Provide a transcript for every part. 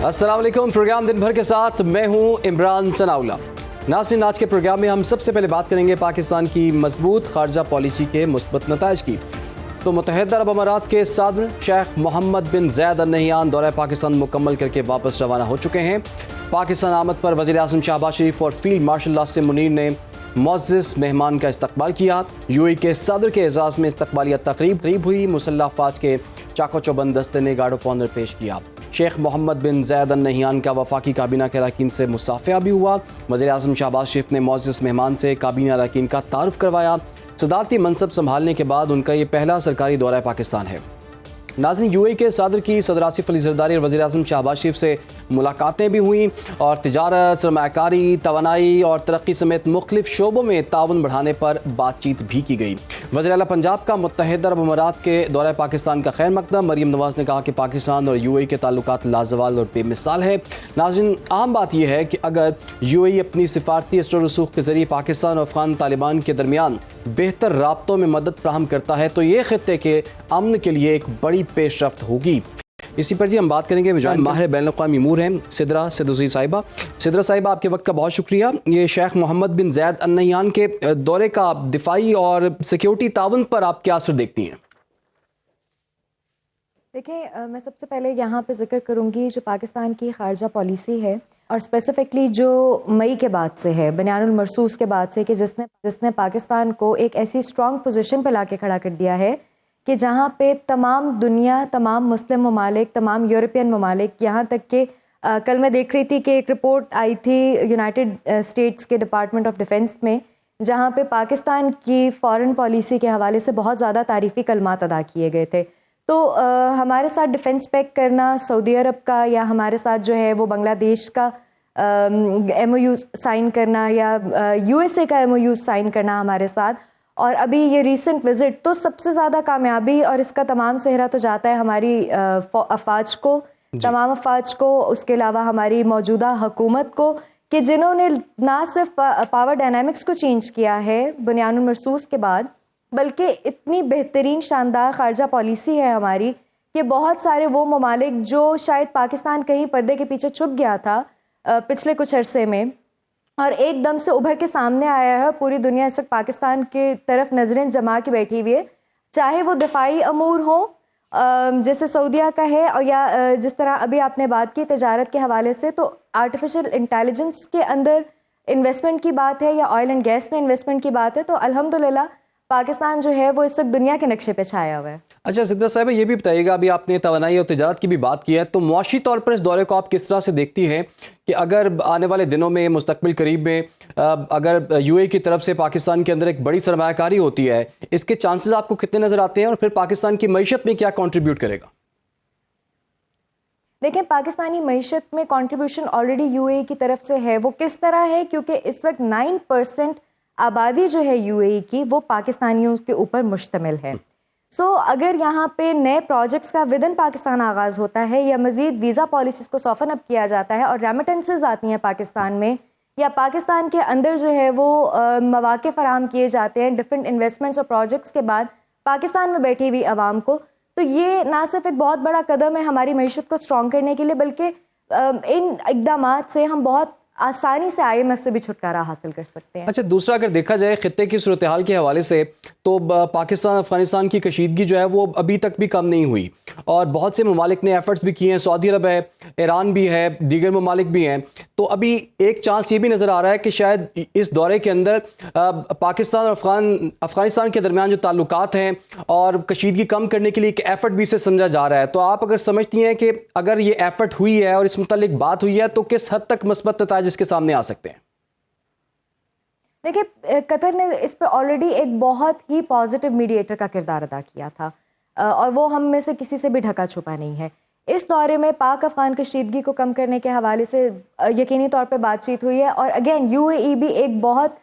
السلام علیکم. پروگرام دن بھر کے ساتھ میں ہوں عمران ثناءاللہ. ناظرین، آج کے پروگرام میں ہم سب سے پہلے بات کریں گے پاکستان کی مضبوط خارجہ پالیسی کے مثبت نتائج کی. تو متحدہ عرب امارات کے صدر شیخ محمد بن زید ال نہیان دورہ پاکستان مکمل کر کے واپس روانہ ہو چکے ہیں. پاکستان آمد پر وزیر اعظم شہباز شریف اور فیلڈ مارشل ناصر منیر نے معزز مہمان کا استقبال کیا. یو اے کے صدر کے اعزاز میں استقبالیہ تقریب ہوئی. مسلح افواج کے چاقو چوبند دستے نے گارڈ آف آنر پیش کیا. شیخ محمد بن زید ال نہیان کا وفاقی کابینہ کے اراکین سے مصافحہ بھی ہوا. وزیر اعظم شہباز شریف نے معزز مہمان سے کابینہ اراکین کا تعارف کروایا. صدارتی منصب سنبھالنے کے بعد ان کا یہ پہلا سرکاری دورہ پاکستان ہے. ناظرین، یو اے کے صدر کی صدر آصف علی زرداری اور وزیر اعظم شہباز شریف سے ملاقاتیں بھی ہوئیں اور تجارت، سرمایہ کاری، توانائی اور ترقی سمیت مختلف شعبوں میں تعاون بڑھانے پر بات چیت بھی کی گئی. وزیر اعلیٰ پنجاب کا متحدہ عرب امارات کے دورہ پاکستان کا خیر مقدم. مریم نواز نے کہا کہ پاکستان اور یو اے کے تعلقات لازوال اور بے مثال ہے. ناظرین، اہم بات یہ ہے کہ اگر یو اے اپنی سفارتی اثر و رسوخ کے ذریعے پاکستان اور افغان طالبان کے درمیان بہتر رابطوں میں مدد فراہم کرتا ہے تو یہ خطے کے امن کے لیے ایک بڑی پیش رفت ہوگی. اسی پر ہم بات کریں گے. ماہر بین الاقوامی امور ہیں سدرا سدوسی صاحبہ. سدرا صاحبہ، آپ کے وقت کا بہت شکریہ. یہ شیخ محمد بن زید ال نہیان کے دورے کا دفاعی اور سیکیورٹی تعاون پر آپ کیا اثر دیکھتی ہیں؟ دیکھیں، میں سب سے پہلے یہاں پہ ذکر کروں گی جو پاکستان کی خارجہ پالیسی ہے اور اسپیسیفکلی جو مئی کے بعد سے ہے، بنیان المرصوص کے بعد سے، کہ جس نے پاکستان کو ایک ایسی اسٹرانگ پوزیشن پہ لا کے کھڑا کر دیا ہے کہ جہاں پہ تمام دنیا، تمام مسلم ممالک، تمام یورپین ممالک، یہاں تک کہ کل میں دیکھ رہی تھی کہ ایک رپورٹ آئی تھی یونائٹڈ اسٹیٹس کے ڈپارٹمنٹ آف ڈیفنس میں، جہاں پہ پاکستان کی فارن پالیسی کے حوالے سے بہت زیادہ تعریفی کلمات ادا کیے گئے تھے. تو ہمارے ساتھ ڈیفنس پیکٹ کرنا سعودی عرب کا، یا ہمارے ساتھ جو ہے وہ بنگلہ دیش کا ایم او یو سائن کرنا، یا یو ایس اے کا ایم او یو سائن کرنا ہمارے ساتھ، اور ابھی یہ ریسنٹ وزٹ، تو سب سے زیادہ کامیابی اور اس کا تمام سہرا تو جاتا ہے ہماری افواج کو، تمام افواج کو، اس کے علاوہ ہماری موجودہ حکومت کو، کہ جنہوں نے نہ صرف پاور ڈائنامکس کو چینج کیا ہے بنیان المرصوص کے بعد، بلکہ اتنی بہترین شاندار خارجہ پالیسی ہے ہماری کہ بہت سارے وہ ممالک جو شاید پاکستان کہیں پردے کے پیچھے چھپ گیا تھا پچھلے کچھ عرصے میں، اور ایک دم سے ابھر کے سامنے آیا ہے. پوری دنیا اس وقت پاکستان کی طرف نظریں جما کے بیٹھی ہوئی ہے، چاہے وہ دفاعی امور ہوں جیسے سعودیہ کا ہے، اور یا جس طرح ابھی آپ نے بات کی تجارت کے حوالے سے، تو آرٹیفیشل انٹیلیجنس کے اندر انویسٹمنٹ کی بات ہے، یا آئل اینڈ گیس میں انویسٹمنٹ کی بات ہے، تو الحمدللہ پاکستان جو ہے وہ اس وقت دنیا کے نقشے پہ چھایا ہوا ہے. اچھا سدرا صاحبہ، یہ بھی بتائیے گا، ابھی آپ نے توانائی اور تجارت کی بھی بات کی ہے، تو معاشی طور پر اس دورے کو آپ کس طرح سے دیکھتی ہیں کہ اگر آنے والے دنوں میں، مستقبل قریب میں، اگر یو اے کی طرف سے پاکستان کے اندر ایک بڑی سرمایہ کاری ہوتی ہے، اس کے چانسز آپ کو کتنے نظر آتے ہیں، اور پھر پاکستان کی معیشت میں کیا کنٹریبیوٹ کرے گا؟ دیکھیں، پاکستانی معیشت میں کنٹریبیوشن آلریڈی یو اے کی طرف سے ہے. وہ کس طرح ہے؟ کیونکہ اس وقت 9% آبادی جو ہے یو اے کی وہ پاکستانیوں کے اوپر مشتمل ہے. سو اگر یہاں پہ نئے پروجیکٹس کا ودن پاکستان آغاز ہوتا ہے، یا مزید ویزا پالیسیز کو سافن اپ کیا جاتا ہے، اور ریمیٹنسز آتی ہیں پاکستان میں، یا پاکستان کے اندر جو ہے وہ مواقع فراہم کیے جاتے ہیں ڈفرینٹ انویسٹمنٹس اور پروجیکٹس کے بعد پاکستان میں بیٹھی ہوئی عوام کو، تو یہ نہ صرف ایک بہت بڑا قدم ہے ہماری معیشت کو اسٹرانگ کرنے کے لیے، بلکہ ان اقدامات سے ہم بہت آسانی سے آئی ایم ایف سے بھی چھٹکارا حاصل کر سکتے ہیں. اچھا، دوسرا اگر دیکھا جائے خطے کی صورتحال کے حوالے سے، تو پاکستان افغانستان کی کشیدگی جو ہے وہ ابھی تک بھی کم نہیں ہوئی، اور بہت سے ممالک نے ایفرٹس بھی کیے ہیں. سعودی عرب ہے، ایران بھی ہے، دیگر ممالک بھی ہیں. تو ابھی ایک چانس یہ بھی نظر آ رہا ہے کہ شاید اس دورے کے اندر پاکستان اور افغانستان کے درمیان جو تعلقات ہیں اور کشیدگی کم کرنے کے لیے ایک ایفرٹ بھی سے سمجھا جا رہا ہے. تو آپ اگر سمجھتی ہیں کہ اگر یہ ایفرٹ ہوئی ہے اور اس متعلق بات ہوئی ہے، تو کس حد تک مثبت نتائج اس کے سامنے آ سکتے ہیں؟ دیکھیں، قطر نے اس پہ آلریڈی ایک بہت ہی پازیٹیو میڈیٹر کا کردار ادا کیا تھا، اور وہ ہم میں سے کسی سے بھی ڈھکا چھپا نہیں ہے. اس دورے میں پاک افغان کشیدگی کو کم کرنے کے حوالے سے یقینی طور پہ بات چیت ہوئی ہے، اور اگین یو اے ای بھی ایک بہت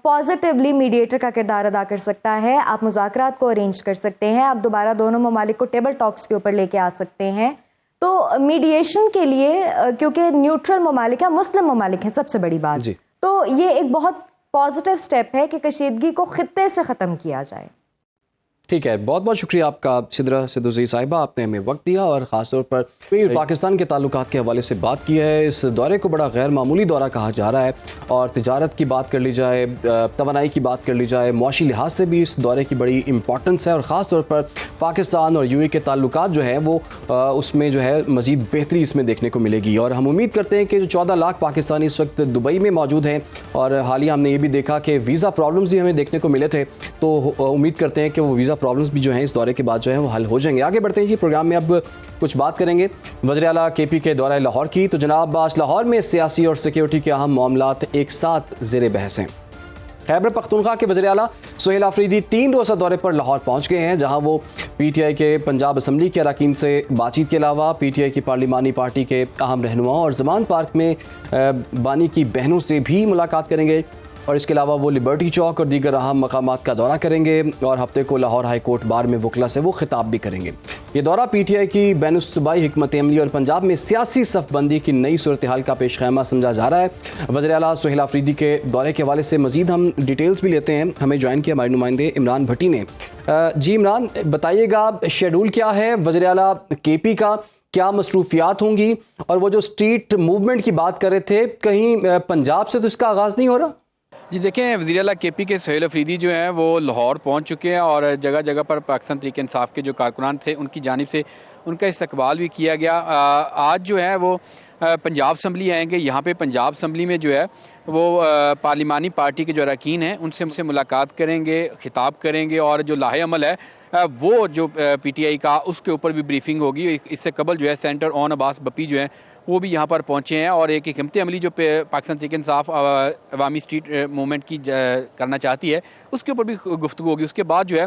پازیٹیولی میڈیٹر کا کردار ادا کر سکتا ہے. آپ مذاکرات کو ارینج کر سکتے ہیں، آپ دوبارہ دونوں ممالک کو ٹیبل ٹاکس کے اوپر لے کے آ سکتے ہیں. تو میڈیشن کے لیے، کیونکہ نیوٹرل ممالک ہیں، مسلم ممالک ہیں سب سے بڑی بات، تو یہ ایک بہت پازیٹیو سٹیپ ہے کہ کشیدگی کو خطے سے ختم کیا جائے. ٹھیک ہے، بہت بہت شکریہ آپ کا سدرہ سدوزی صاحبہ، آپ نے ہمیں وقت دیا اور خاص طور پر پاکستان کے تعلقات کے حوالے سے بات کی ہے۔ اس دورے کو بڑا غیر معمولی دورہ کہا جا رہا ہے، اور تجارت کی بات کر لی جائے، توانائی کی بات کر لی جائے، معاشی لحاظ سے بھی اس دورے کی بڑی امپورٹنس ہے، اور خاص طور پر پاکستان اور UAE کے تعلقات جو ہے وہ اس میں جو ہے مزید بہتری اس میں دیکھنے کو ملے گی۔ اور ہم امید کرتے ہیں کہ جو 14 لاکھ پاکستانی اس وقت دبئی میں موجود ہیں، اور حالیہ ہم نے یہ بھی دیکھا کہ ویزا پرابلمز بھی ہمیں دیکھنے کو ملے تھے، تو امید کرتے ہیں کہ وہ ویزا پرابلمز بھی جو ہیں اس دورے کے بعد جو ہے وہ حل ہو جائیں گے۔ آگے بڑھتے ہیں جی پروگرام میں، اب کچھ بات کریں گے وزیر اعلیٰ KP کے دورہ لاہور کی۔ تو جناب آج لاہور میں سیاسی اور سیکیورٹی کے اہم معاملات ایک ساتھ زیر بحث ہیں۔ خیبر پختونخوا کے وزیر اعلیٰ سہیل آفریدی 3 روزہ دورے پر لاہور پہنچ گئے ہیں، جہاں وہ PTI کے پنجاب اسمبلی کے اراکین سے بات چیت کے علاوہ PTI کی پارلیمانی پارٹی کے اہم رہنماؤں اور زمان پارک میں بانی کی بہنوں سے بھی ملاقات کریں گے، اور اس کے علاوہ وہ لبرٹی چوک اور دیگر اہم مقامات کا دورہ کریں گے، اور ہفتے کو لاہور ہائی کورٹ بار میں وکلا سے وہ خطاب بھی کریں گے۔ یہ دورہ PTI کی بین الصوبائی حکمت عملی اور پنجاب میں سیاسی صف بندی کی نئی صورتحال کا پیش خیمہ سمجھا جا رہا ہے۔ وزیر اعلیٰ سہیل آفریدی کے دورے کے حوالے سے مزید ہم ڈیٹیلز بھی لیتے ہیں۔ ہمیں جوائن کیا ہمارے نمائندے عمران بھٹی نے۔ جی عمران، بتائیے گا شیڈول کیا ہے وزیر اعلیٰ KP کا، کیا مصروفیات ہوں گی، اور وہ جو اسٹریٹ موومنٹ کی بات کر رہے تھے، کہیں پنجاب سے تو اس کا آغاز نہیں ہو رہا؟ جی دیکھیں، وزیر اعلیٰ KP کے سہیل آفریدی جو ہیں وہ لاہور پہنچ چکے ہیں، اور جگہ جگہ پر پاکستان تحریک انصاف کے جو کارکنان تھے ان کی جانب سے ان کا استقبال بھی کیا گیا۔ آج جو ہے وہ پنجاب اسمبلی آئیں گے۔ یہاں پہ پنجاب اسمبلی میں جو ہے وہ پارلیمانی پارٹی کے جو اراکین ہیں ان سے ملاقات کریں گے، خطاب کریں گے، اور جو لاہے عمل ہے وہ جو PTI کا اس کے اوپر بھی بریفنگ ہوگی۔ اس سے قبل جو ہے سینٹر اون عباس بپی جو ہیں وہ بھی یہاں پر پہنچے ہیں، اور ایک حکمت عملی جو پاکستان تحریک انصاف عوامی اسٹریٹ موومنٹ کی کرنا چاہتی ہے اس کے اوپر بھی گفتگو ہوگی۔ اس کے بعد جو ہے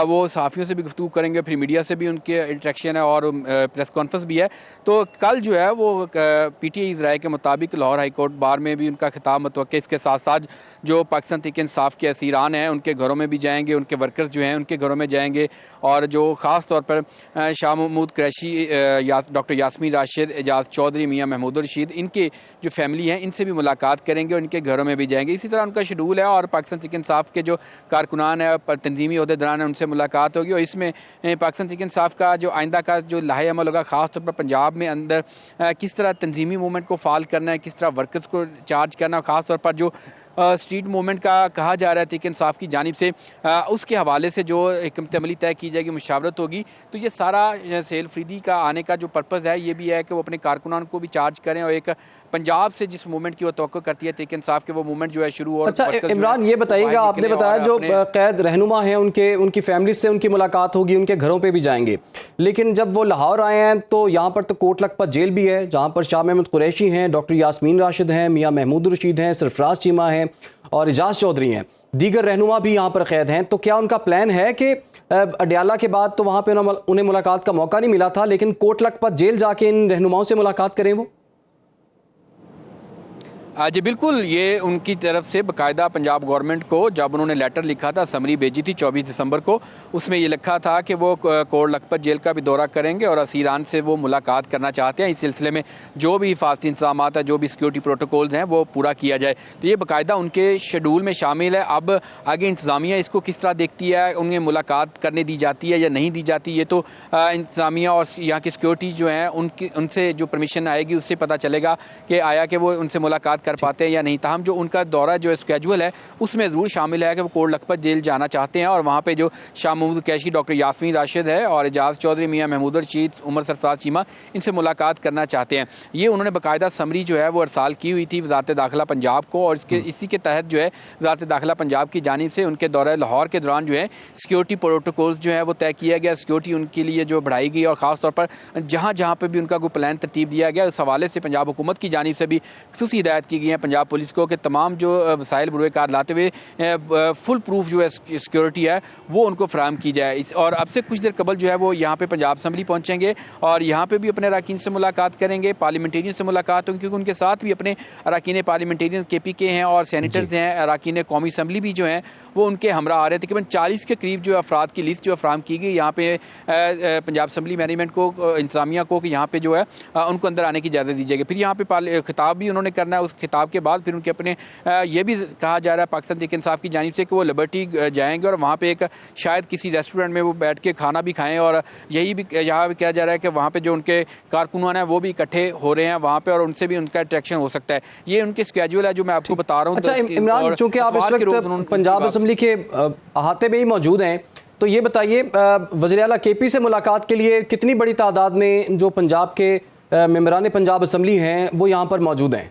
وہ صحافیوں سے بھی گفتگو کریں گے، پھر میڈیا سے بھی ان کے انٹریکشن ہے، اور پریس کانفرنس بھی ہے۔ تو کل جو ہے وہ PTI ذرائع کے مطابق لاہور ہائی کورٹ بار میں بھی ان کا خطاب متوقع۔ اس کے ساتھ ساتھ جو پاکستان تحریک انصاف کے اسیران ہیں ان کے گھروں میں بھی جائیں گے، ان کے ورکرز جو ہیں ان کے گھروں میں جائیں گے، اور جو خاص طور پر شاہ محمود قریشی، ڈاکٹر یاسمین راشد، اعجاز چودھری، میاں محمود الرشید، ان کے جو فیملی ہیں ان سے بھی ملاقات کریں گے، اور ان کے گھروں میں بھی جائیں گے۔ اسی طرح ان کا شیڈول ہے، اور پاکستان تحریک انصاف کے جو کارکنان ہیں، تنظیمی عہدیداران ہیں، ان سے ملاقات ہوگی، اور اس میں پاکستان تحریک انصاف کا جو آئندہ کا جو لاہے عمل ہوگا، خاص طور پر پنجاب میں اندر کس طرح تنظیمی موومنٹ کو فعال کرنا ہے، کس طرح ورکرز کو چارج کرنا ہے، خاص طور پر جو اسٹریٹ موومنٹ کا کہا جا رہا ہے تحریک انصاف کی جانب سے، اس کے حوالے سے جو حکمت عملی طے کی جائے گی، مشاورت ہوگی۔ تو یہ سارا سہیل آفریدی کا آنے کا جو پرپز ہے یہ بھی ہے کہ وہ اپنے کارکنان کو بھی چارج کریں، اور ایک پنجاب سے جس موومنٹ کی وہ توقع کرتی ہے تحریک انصاف کے، وہ موومنٹ جو ہے شروع اور اچھا عمران یہ بتائیے گا، آپ نے بتایا جو قید رہنما ہیں ان کی فیملی سے ان کی ملاقات ہوگی، ان کے گھروں پہ بھی جائیں گے، لیکن جب وہ لاہور آئے ہیں تو یہاں پر تو کوٹ لکھپت جیل بھی ہے، جہاں پر شاہ محمود قریشی ہیں، ڈاکٹر یاسمین راشد ہیں، میاں محمود الرشید ہیں، سرفراز چیمہ ہیں، اور اعجاز چودھری ہیں، دیگر رہنما بھی یہاں پر قید ہیں۔ تو کیا ان کا پلان ہے کہ اڈیالہ کے بعد تو وہاں پہ انہیں ملاقات کا موقع نہیں ملا تھا، لیکن کوٹ لکھپت جیل جا کے ان رہنماؤں سے ملاقات کریں وہ؟ جی بالکل، یہ ان کی طرف سے باقاعدہ پنجاب گورنمنٹ کو جب انہوں نے لیٹر لکھا تھا، سمری بھیجی تھی 24 دسمبر کو، اس میں یہ لکھا تھا کہ وہ کوٹ لکھپت جیل کا بھی دورہ کریں گے اور اسیران سے وہ ملاقات کرنا چاہتے ہیں۔ اس سلسلے میں جو بھی حفاظتی انتظامات ہیں، جو بھی سیکیورٹی پروٹوکولز ہیں وہ پورا کیا جائے، تو یہ باقاعدہ ان کے شیڈول میں شامل ہے۔ اب آگے انتظامیہ اس کو کس طرح دیکھتی ہے، انہیں ملاقات کرنے دی جاتی ہے یا نہیں دی جاتی، یہ تو انتظامیہ اور یہاں کی سیکیورٹی جو ہیں ان سے جو پرمیشن آئے گی اس سے پتہ چلے گا کہ آیا کہ وہ ان سے ملاقات کر پاتے ہیں یا نہیں۔ تاہم جو ان کا دورہ جو اسکیجول ہے اس میں ضرور شامل ہے کہ وہ کوٹ لکھپت جیل جانا چاہتے ہیں، اور وہاں پہ جو شاہ محمود قریشی، ڈاکٹر یاسمین راشد ہے، اور اعجاز چودھری، میاں محمود الرشید، عمر سرفراز چیمہ، ان سے ملاقات کرنا چاہتے ہیں۔ یہ انہوں نے باقاعدہ سمری جو ہے وہ ارسال کی ہوئی تھی وزارت داخلہ پنجاب کو، اور اسی کے تحت جو ہے وزارت داخلہ پنجاب کی جانب سے ان کے دورہ لاہور کے دوران جو ہے سیکیورٹی پروٹوکولز جو ہے وہ طے کیا گیا، سیکیورٹی ان کے لیے جو بڑھائی گئی، اور خاص طور پر جہاں جہاں پہ بھی ان کا کوئی پلان ترتیب دیا گیا، اس حوالے سے پنجاب حکومت کی جانب سے بھی خصوصی ہدایت کی گئی ہے پنجاب پولیس کو کہ تمام جو وسائل بروئے کار لاتے ہوئے فل پروف جو ہے سیکیورٹی ہے وہ ان کو فراہم کی جائے۔ اور اب سے کچھ دیر قبل جو ہے وہ یہاں پہ پنجاب اسمبلی پہنچیں گے، اور یہاں پہ بھی اپنے اراکین سے ملاقات کریں گے، پارلیمنٹیرین سے ملاقات ہوگی، کیونکہ ان کے ساتھ بھی اپنے اراکین پارلیمنٹیرین KP کے ہیں اور سینیٹرز ہیں، اراکین قومی اسمبلی بھی جو ہیں وہ ان کے ہمراہ آ رہے ہیں۔ تقریباً 40 کے قریب جو افراد کی لسٹ جو ہے فراہم کی گئی یہاں پہ پنجاب اسمبلی مینجمنٹ کو، انتظامیہ کو، کہ یہاں پہ جو ہے ان کو اندر آنے کی اجازت دی جائے گی۔ پھر یہاں پہ خطاب بھی انہوں نے کرنا ہے، اس خطاب کے بعد پھر ان کے اپنے یہ بھی کہا جا رہا ہے پاکستان تحریک انصاف کی جانب سے کہ وہ لبرٹی جائیں گے اور وہاں پہ ایک شاید کسی ریسٹورینٹ میں وہ بیٹھ کے کھانا بھی کھائیں، اور یہی بھی یہاں بھی کہا جا رہا ہے کہ وہاں پہ جو ان کے کارکنان ہیں وہ بھی اکٹھے ہو رہے ہیں وہاں پہ، اور ان سے بھی ان کا انٹریکشن ہو سکتا ہے. یہ ان کے اسکیجول ہے جو میں آپ کو بتا رہا ہوں. اچھا عمران، چونکہ آپ اس وقت پنجاب اسمبلی کے احاطے میں ہی موجود ہیں، تو یہ بتائیے وزیر اعلیٰ کے پی سے ملاقات کے لیے کتنی بڑی تعداد میں جو پنجاب کے ممبران پنجاب اسمبلی ہیں وہ یہاں پر موجود ہیں؟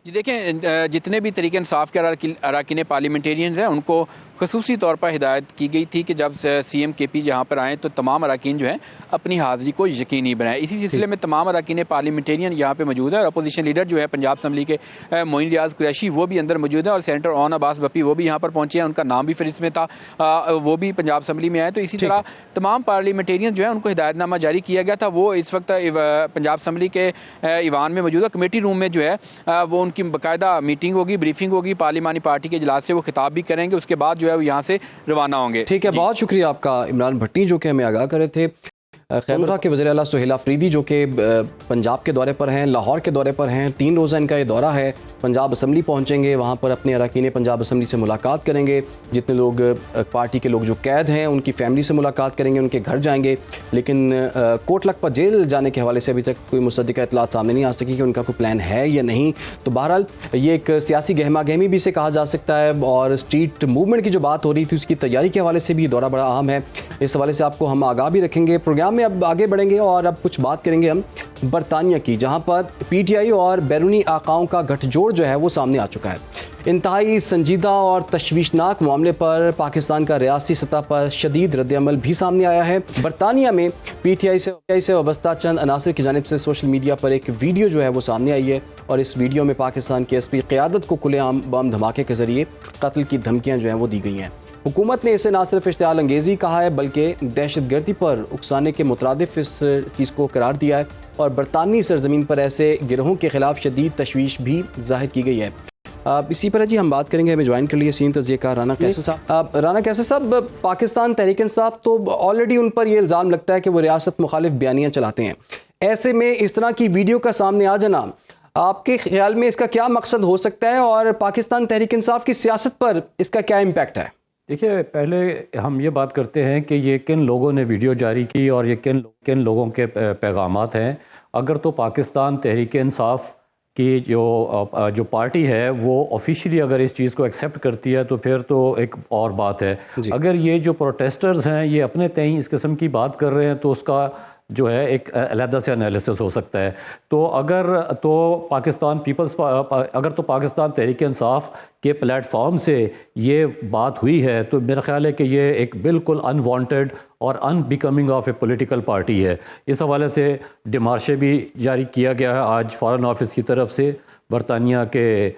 جی دیکھیں، جتنے بھی تحریک انصاف کے اراکین پارلیمنٹیرینز ہیں ان کو خصوصی طور پر ہدایت کی گئی تھی کہ جب سی ایم کے پی یہاں پر آئیں تو تمام اراکین جو ہیں اپنی حاضری کو یقینی بنائیں. اسی سلسلے میں تمام اراکین پارلیمنٹیرین یہاں پہ موجود ہیں، اور اپوزیشن لیڈر جو ہے پنجاب اسمبلی کے معین ریاض قریشی وہ بھی اندر موجود ہیں، اور سینیٹر اون عباس بپی وہ بھی یہاں پر پہنچے ہیں، ان کا نام بھی فہرست میں تھا، وہ بھی پنجاب اسمبلی میں آئے. تو اسی طرح تمام پارلیمنٹیرین جو ہیں ان کو ہدایت نامہ جاری کیا گیا تھا. وہ اس وقت پنجاب اسمبلی کے ایوان میں موجود ہے. کمیٹی روم میں جو ہے وہ ان کی باقاعدہ میٹنگ ہوگی، بریفنگ ہوگی، پارلیمانی پارٹی کے اجلاس سے وہ خطاب بھی کریں گے، اس کے بعد جو ہے وہ یہاں سے روانہ ہوں گے. ٹھیک ہے، بہت شکریہ آپ کا عمران بھٹی جو کہ ہمیں آگاہ کرے تھے. خیبر کے وزیر اعلیٰ سہیل آفریدی جو کہ پنجاب کے دورے پر ہیں، لاہور کے دورے پر ہیں، 3 روزہ ان کا یہ دورہ ہے. پنجاب اسمبلی پہنچیں گے، وہاں پر اپنے اراکین پنجاب اسمبلی سے ملاقات کریں گے. جتنے لوگ پارٹی کے لوگ جو قید ہیں ان کی فیملی سے ملاقات کریں گے، ان کے گھر جائیں گے. لیکن کوٹ لکھپت جیل جانے کے حوالے سے ابھی تک کوئی مصدقہ اطلاعات سامنے نہیں آ سکی کہ ان کا کوئی پلان ہے یا نہیں. تو بہرحال یہ ایک سیاسی گہما گہمی بھی سے کہا جا سکتا ہے، اور اسٹریٹ موومنٹ کی جو بات ہو رہی تھی اس کی تیاری کے حوالے سے بھی دورہ بڑا اہم ہے. اس حوالے سے آپ کو ہم آگاہ بھی رکھیں گے. پروگرام میں اب آگے بڑھیں گے اور اب کچھ بات کریں گے ہم برطانیہ کی، جہاں پر پی ٹی آئی اور بیرونی آقاؤں کا گٹھ جوڑ جو ہے وہ سامنے آ چکا ہے. انتہائی سنجیدہ اور تشویشناک معاملے پر پاکستان کا ریاستی سطح پر شدید رد عمل بھی سامنے آیا ہے. برطانیہ میں پی ٹی آئی سے وابستہ چند عناصر کی جانب سے سوشل میڈیا پر ایک ویڈیو جو ہے وہ سامنے آئی ہے، اور اس ویڈیو میں پاکستان کے ایس پی قیادت کو کھلے عام بم دھماکے کے ذریعے قتل کی دھمکیاں جو ہیں وہ دی گئی ہیں. حکومت نے اسے نہ صرف اشتعال انگیزی کہا ہے بلکہ دہشت گردی پر اکسانے کے مترادف اس چیز کو قرار دیا ہے، اور برطانوی سرزمین پر ایسے گروہوں کے خلاف شدید تشویش بھی ظاہر کی گئی ہے. اسی پر ہم بات کریں گے. ہمیں جوائن کر لیے سین تجزیہ کار رانا قیصر صاحب. رانا قیصر صاحب، پاکستان تحریک انصاف تو آلریڈی ان پر یہ الزام لگتا ہے کہ وہ ریاست مخالف بیانیاں چلاتے ہیں. ایسے میں اس طرح کی ویڈیو کا سامنے آ جانا آپ کے خیال میں اس کا کیا مقصد ہو سکتا ہے، اور پاکستان تحریک انصاف کی سیاست پر اس کا کیا امپیکٹ ہے؟ دیکھیے، پہلے ہم یہ بات کرتے ہیں کہ یہ کن لوگوں نے ویڈیو جاری کی اور یہ کن لوگوں کے پیغامات ہیں. اگر تو پاکستان تحریک انصاف کی جو پارٹی ہے وہ آفیشلی اگر اس چیز کو ایکسیپٹ کرتی ہے تو پھر تو ایک اور بات ہے. اگر یہ جو پروٹیسٹرز ہیں یہ اپنے تئیں اس قسم کی بات کر رہے ہیں تو اس کا جو ہے ایک علیحدہ سے انالیسس ہو سکتا ہے. تو پاکستان تحریک انصاف کے پلیٹ فارم سے یہ بات ہوئی ہے تو میرا خیال ہے کہ یہ ایک بالکل ان وانٹیڈ اور in becoming of a political party ہے. اس حوالے سے ڈیمارشے بھی جاری کیا گیا ہے آج فارن آفس کی طرف سے، برطانیہ کے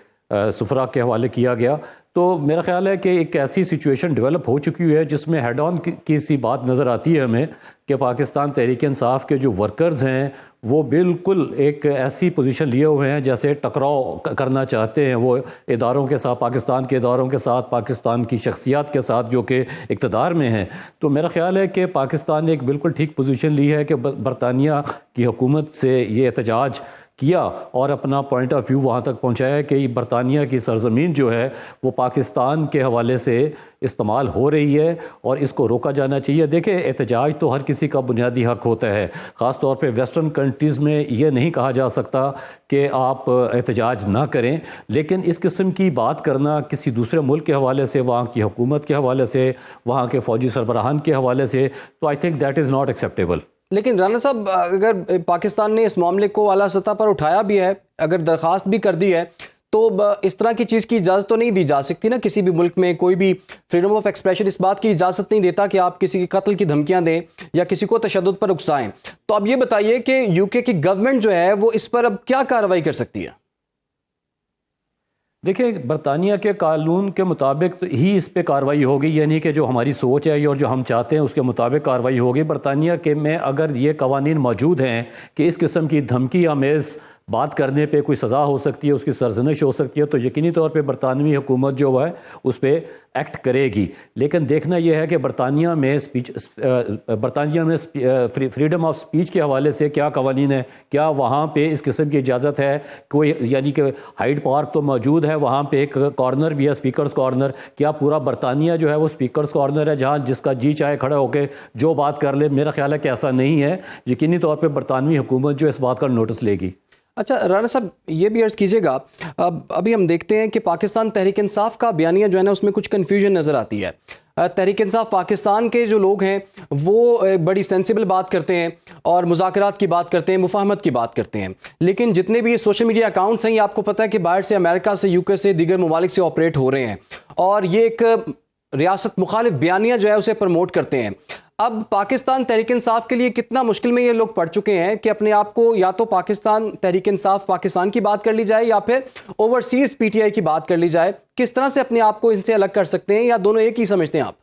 سفراء کے حوالے کیا گیا. تو میرا خیال ہے کہ ایک ایسی سچویشن ڈیولپ ہو چکی ہے جس میں ہیڈ آن کی سی بات نظر آتی ہے ہمیں کہ پاکستان تحریک انصاف کے جو ورکرز ہیں وہ بالکل ایک ایسی پوزیشن لیے ہوئے ہیں جیسے ٹکراؤ کرنا چاہتے ہیں وہ اداروں کے ساتھ، پاکستان کے اداروں کے ساتھ، پاکستان کی شخصیات کے ساتھ جو کہ اقتدار میں ہیں. تو میرا خیال ہے کہ پاکستان نے ایک بالکل ٹھیک پوزیشن لی ہے کہ برطانیہ کی حکومت سے یہ احتجاج کیا اور اپنا پوائنٹ آف ویو وہاں تک پہنچایا کہ برطانیہ کی سرزمین جو ہے وہ پاکستان کے حوالے سے استعمال ہو رہی ہے اور اس کو روکا جانا چاہیے. دیکھیں، احتجاج تو ہر کسی کا بنیادی حق ہوتا ہے. خاص طور پہ ویسٹرن کنٹریز میں یہ نہیں کہا جا سکتا کہ آپ احتجاج نہ کریں، لیکن اس قسم کی بات کرنا کسی دوسرے ملک کے حوالے سے، وہاں کی حکومت کے حوالے سے، وہاں کے فوجی سربراہان کے حوالے سے، تو I think that is not acceptable. لیکن رانا صاحب، اگر پاکستان نے اس معاملے کو اعلیٰ سطح پر اٹھایا بھی ہے، اگر درخواست بھی کر دی ہے، تو اس طرح کی چیز کی اجازت تو نہیں دی جا سکتی نا. کسی بھی ملک میں کوئی بھی فریڈم آف ایکسپریشن اس بات کی اجازت نہیں دیتا کہ آپ کسی کی قتل کی دھمکیاں دیں یا کسی کو تشدد پر اکسائیں. تو اب یہ بتائیے کہ یو کے کی گورنمنٹ جو ہے وہ اس پر اب کیا کارروائی کر سکتی ہے؟ دیکھیں، برطانیہ کے قانون کے مطابق ہی اس پہ کارروائی ہوگی، یعنی کہ جو ہماری سوچ ہے اور جو ہم چاہتے ہیں اس کے مطابق کارروائی ہوگی. برطانیہ کے میں اگر یہ قوانین موجود ہیں کہ اس قسم کی دھمکی آمیز بات کرنے پہ کوئی سزا ہو سکتی ہے، اس کی سرزنش ہو سکتی ہے، تو یقینی طور پہ برطانوی حکومت جو ہے اس پہ ایکٹ کرے گی. لیکن دیکھنا یہ ہے کہ برطانیہ میں فریڈم آف سپیچ کے حوالے سے کیا قوانین ہے، کیا وہاں پہ اس قسم کی اجازت ہے کوئی، یعنی کہ ہائیڈ پارک تو موجود ہے، وہاں پہ ایک کارنر بھی ہے اسپیکرز کارنر، کیا پورا برطانیہ جو ہے وہ اسپیکرز کارنر ہے جہاں جس کا جی چاہے کھڑا ہو کے جو بات کر لے؟ میرا خیال ہے کہ ایسا نہیں ہے. یقینی طور پہ برطانوی حکومت جو اس بات کا نوٹس لے گی. اچھا رانا صاحب یہ بھی عرض کیجیے گا، ابھی ہم دیکھتے ہیں کہ پاکستان تحریک انصاف کا بیانیہ جو ہے نا اس میں کچھ کنفیوژن نظر آتی ہے. تحریک انصاف پاکستان کے جو لوگ ہیں وہ بڑی سینسیبل بات کرتے ہیں اور مذاکرات کی بات کرتے ہیں، مفاہمت کی بات کرتے ہیں، لیکن جتنے بھی یہ سوشل میڈیا اکاؤنٹس ہیں یہ آپ کو پتہ ہے کہ باہر سے، امریکہ سے، یو کے سے، دیگر ممالک سے آپریٹ ہو رہے ہیں اور یہ ایک ریاست مخالف بیانیہ جو ہے اسے پروموٹ کرتے ہیں. اب پاکستان تحریک انصاف کے لیے کتنا مشکل میں یہ لوگ پڑ چکے ہیں کہ اپنے آپ کو یا تو پاکستان تحریک انصاف پاکستان کی بات کر لی جائے یا پھر اوورسیز پی ٹی آئی کی بات کر لی جائے. کس طرح سے اپنے آپ کو ان سے الگ کر سکتے ہیں، یا دونوں ایک ہی سمجھتے ہیں آپ؟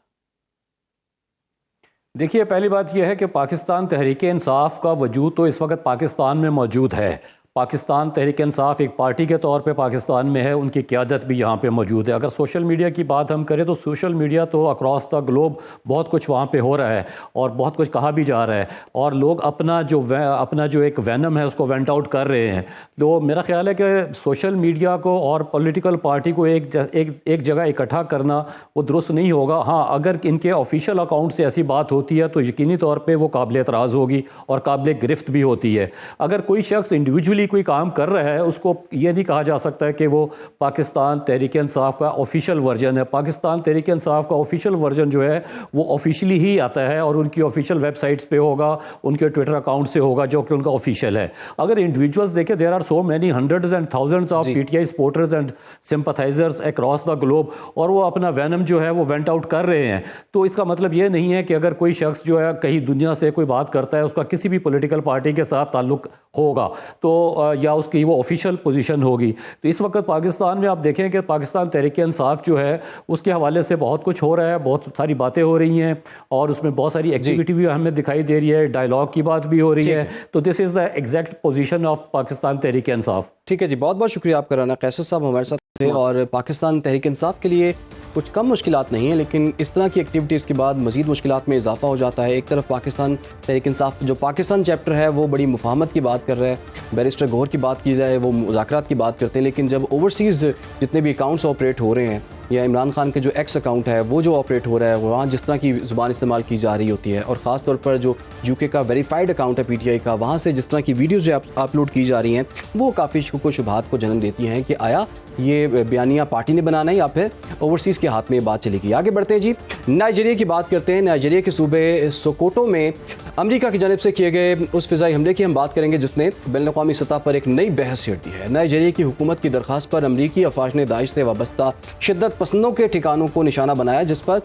دیکھیے پہلی بات یہ ہے کہ پاکستان تحریک انصاف کا وجود تو اس وقت پاکستان میں موجود ہے. پاکستان تحریک انصاف ایک پارٹی کے طور پہ پاکستان میں ہے، ان کی قیادت بھی یہاں پہ موجود ہے. اگر سوشل میڈیا کی بات ہم کریں تو سوشل میڈیا تو اکراس دا گلوب بہت کچھ وہاں پہ ہو رہا ہے اور بہت کچھ کہا بھی جا رہا ہے، اور لوگ اپنا جو ایک وینم ہے اس کو وینٹ آؤٹ کر رہے ہیں. تو میرا خیال ہے کہ سوشل میڈیا کو اور پولیٹیکل پارٹی کو ایک جگہ اکٹھا کرنا وہ درست نہیں ہوگا. ہاں اگر ان کے آفیشیل اکاؤنٹ سے ایسی بات ہوتی ہے تو یقینی طور پہ وہ قابل اعتراض ہوگی اور قابل گرفت بھی ہوتی ہے. اگر کوئی شخص انڈیویجولی کوئی کام کر رہا ہے اس کو یہ نہیں کہا جا سکتا ہے کہ وہ پاکستان تحریک انصاف کا آفیشیل ورژن ہے. پاکستان تحریک انصاف کا آفیشیل ورژن جو ہے وہ آفیشیلی ہی آتا ہے اور ان کی آفیشیل ویب سائٹس پہ ہوگا، ان کے ٹویٹر اکاؤنٹ سے ہوگا جو کہ ان کا آفیشیل ہے. اگر انڈیویجولز دیکھیں there are so many hundreds and thousands of P T I supporters and sympathisers across the globe, اور وہ اپنا وینم جو ہے وہ وینٹ آؤٹ کر رہے ہیں. تو اس کا مطلب یہ نہیں ہے کہ اگر کوئی شخص جو ہے کہیں دنیا سے کوئی بات کرتا ہے اس کا کسی بھی پولیٹیکل پارٹی کے ساتھ تعلق ہوگا تو یا اس کی وہ آفیشیل پوزیشن ہوگی. تو اس وقت پاکستان میں آپ دیکھیں کہ پاکستان تحریک انصاف جو ہے اس کے حوالے سے بہت کچھ ہو رہا ہے، بہت ساری باتیں ہو رہی ہیں اور اس میں بہت ساری ایکٹیویٹی بھی ہمیں دکھائی دے رہی ہے، ڈائلاگ کی بات بھی ہو رہی ہے. تو this is the exact position of Pakistan Tehreek Insaf. ٹھیک ہے جی، بہت بہت شکریہ آپ کا رانا قیصر صاحب ہمارے ساتھ تھے. اور پاکستان تحریک انصاف کے لیے کچھ کم مشکلات نہیں ہیں، لیکن اس طرح کی ایکٹیویٹیز کے بعد مزید مشکلات میں اضافہ ہو جاتا ہے. ایک طرف پاکستان تحریک انصاف جو پاکستان چیپٹر ہے وہ بڑی مفاہمت کی بات کر رہا ہے، بیرسٹر گوہر کی بات کی جائے وہ مذاکرات کی بات کرتے ہیں، لیکن جب اوورسیز جتنے بھی اکاؤنٹس آپریٹ ہو رہے ہیں یا عمران خان کے جو ایکس اکاؤنٹ ہے وہ جو آپریٹ ہو رہا ہے وہاں جس طرح کی زبان استعمال کی جا رہی ہوتی ہے، اور خاص طور پر جو یو کے کا ویریفائڈ اکاؤنٹ ہے پی ٹی آئی کا، وہاں سے جس طرح کی ویڈیوز جو اپلوڈ کی جا رہی ہیں وہ کافی شکوک و شبہات کو جنم دیتی ہیں کہ آیا یہ بیانیہ پارٹی نے بنانا ہے یا پھر اوورسیز کے ہاتھ میں یہ بات چلے گی. آگے بڑھتے ہیں جی، نائجیریا کی بات کرتے ہیں. نائجیریا کے صوبے سوکوٹو میں امریکہ کی جانب سے کیے گئے اس فضائی حملے کی ہم بات کریں گے جس نے بین الاقوامی سطح پر ایک نئی بحث چھیڑ دی ہے. نائجیریا کی حکومت کی درخواست پر امریکی افواج نے داعش سے وابستہ شدت پسندوں کے ٹھکانوں کو نشانہ بنایا جس پر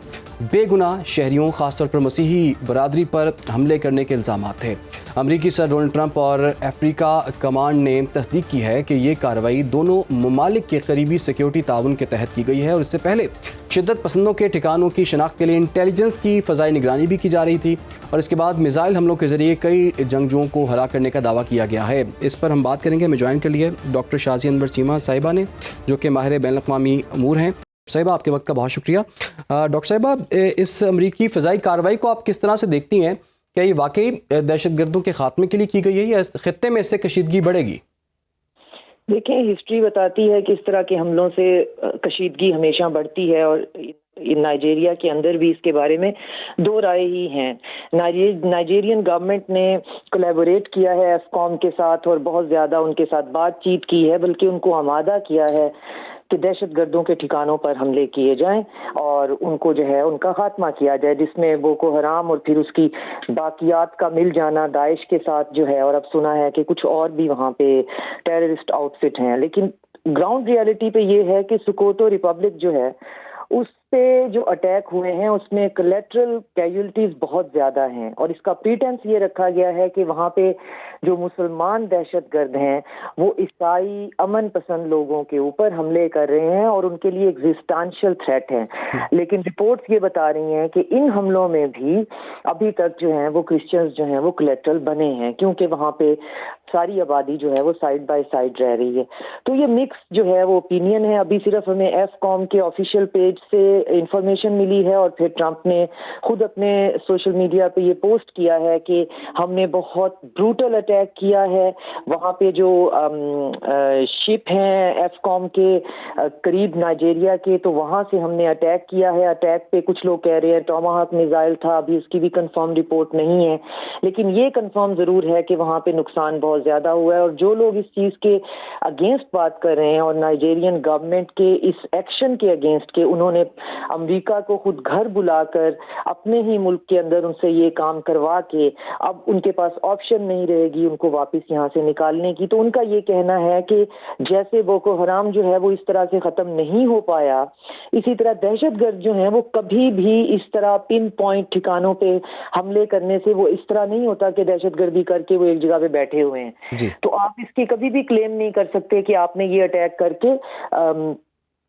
بے گناہ شہریوں خاص طور پر مسیحی برادری پر حملے کرنے کے الزامات تھے. امریکی صدر ڈونلڈ ٹرمپ اور افریقہ کمانڈ نے تصدیق کی ہے کہ یہ کارروائی دونوں ممالک کے قریبی سیکیورٹی تعاون کے تحت کی گئی ہے، اور اس سے پہلے شدت پسندوں کے ٹھکانوں کی شناخت کے لیے انٹیلیجنس کی فضائی نگرانی بھی کی جا رہی تھی، اور اس کے بعد میزائل حملوں کے ذریعے کئی جنگجوؤں کو ہلاک کرنے کا دعویٰ کیا گیا ہے. اس پر ہم بات کریں گے. ہمیں جوائن کر لیے ڈاکٹر شازیہ انور چیمہ صاحبہ نے جو کہ ماہر بین الاقوامی امور ہیں. صاحبہ آپ کے وقت کا بہت شکریہ. ڈاکٹر صاحبہ اس امریکی فضائی کارروائی کو آپ کس طرح سے دیکھتی ہیں؟ کیا یہ واقعی دہشت گردوں کے خاتمے کے لیے کی گئی ہے یا اس خطے میں اس سے کشیدگی بڑھے گی؟ دیکھیں ہسٹری بتاتی ہے کہ اس طرح کے حملوں سے کشیدگی ہمیشہ بڑھتی ہے، اور نائجیریا کے اندر بھی اس کے بارے میں دو رائے ہی ہیں. نائجیرین گورنمنٹ نے کولیبوریٹ کیا ہے افقام کے ساتھ اور بہت زیادہ ان کے ساتھ بات چیت کی ہے، بلکہ ان کو آمادہ کیا ہے کہ دہشت گردوں کے ٹھکانوں پر حملے کیے جائیں اور ان کو جو ہے ان کا خاتمہ کیا جائے، جس میں بوکو حرام اور پھر اس کی باقیات کا مل جانا داعش کے ساتھ جو ہے، اور اب سنا ہے کہ کچھ اور بھی وہاں پہ ٹیررسٹ آؤٹ فٹ ہیں. لیکن گراؤنڈ ریالٹی پہ یہ ہے کہ سکوٹو ریپبلک جو ہے اس پہ جو اٹیک ہوئے ہیں اس میں کولیٹرل کیجولٹیز بہت زیادہ ہیں، اور اس کا پریٹینس یہ رکھا گیا ہے کہ وہاں پہ جو مسلمان دہشت گرد ہیں وہ عیسائی امن پسند لوگوں کے اوپر حملے کر رہے ہیں اور ان کے لیے ایگزسٹینشیل تھریٹ ہیں. لیکن رپورٹس یہ بتا رہی ہیں کہ ان حملوں میں بھی ابھی تک جو ہیں وہ کرسچنز جو ہیں وہ کولیٹرل بنے ہیں، کیونکہ وہاں پہ ساری آبادی جو ہے وہ سائڈ بائی سائڈ رہ رہی ہے. تو یہ مکس جو ہے وہ اوپینین ہے. ابھی صرف ہمیں ایف کام کے آفیشیل پیج سے انفارمیشن ملی ہے، اور پھر ٹرمپ نے خود اپنے سوشل میڈیا پہ یہ پوسٹ کیا ہے کہ ہم نے بہت بروٹل اٹیک کیا ہے. وہاں پہ جو شپ ہیں ایف کام کے قریب نائجیریا کے، تو وہاں سے ہم نے اٹیک کیا ہے. اٹیک پہ کچھ لوگ کہہ رہے ہیں ٹاماہاک میزائل تھا، ابھی اس کی بھی کنفرم رپورٹ نہیں ہے، لیکن یہ کنفرم ضرور ہے کہ وہاں پہ نقصان بہت زیادہ ہوا ہے. اور جو لوگ اس چیز کے اگینسٹ بات کر رہے ہیں اور نائجیرین گورنمنٹ کے اس ایکشن کے اگینسٹ کے، انہوں نے امریکہ کو خود گھر بلا کر اپنے ہی ملک کے اندر ان سے یہ کام کروا کے اب ان کے پاس آپشن نہیں رہے گی ان کو واپس یہاں سے نکالنے کی. تو ان کا یہ کہنا ہے کہ جیسے بوکو حرام جو ہے وہ اس طرح سے ختم نہیں ہو پایا، اسی طرح دہشت گرد جو ہیں وہ کبھی بھی اس طرح پن پوائنٹ ٹھکانوں پہ حملے کرنے سے وہ اس طرح نہیں ہوتا کہ دہشت گردی کر کے وہ ایک جگہ پہ بیٹھے ہوئے ہیں. جی. تو آپ اس کی کبھی بھی کلیم نہیں کر سکتے کہ آپ نے یہ اٹیک کر کے